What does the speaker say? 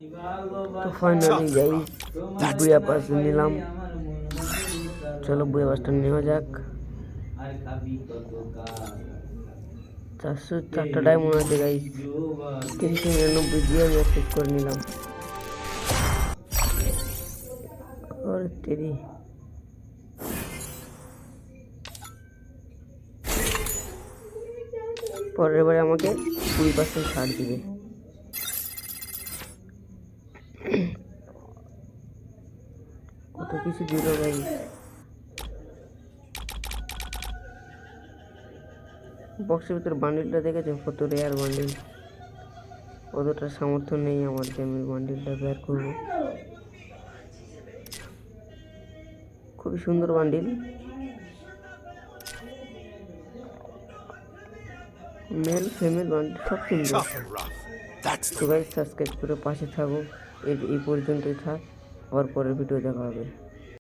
তো finally guys বুয়া pass নিলাম। চলো বুয়া পাসটা নেওয়া যাক। 404টা ডায়মন্ড আছে গাইস। 399 দিয়ে আমি অ্যাক্সেস করে নিলাম। আর তেরি পরের বারে আমাকে 20% ছাড় দিবে। কত কিছু দিল গাইস। বক্সের ভিতরে বান্ডিলটা দেখেছো, কত রেয়ার বান্ডিল। অতটা সামর্থ্য নেই আমার যে আমি বান্ডিলটা বের করব। খুবই সুন্দর বান্ডিল, মেল ফিমেল বান্ডিল সব সুন্দর। তো গাইস সাবস্ক্রাইব করে পাশে থাকো। এই পর্যন্তই থাক, আবার পরের ভিডিও দেখা হবে।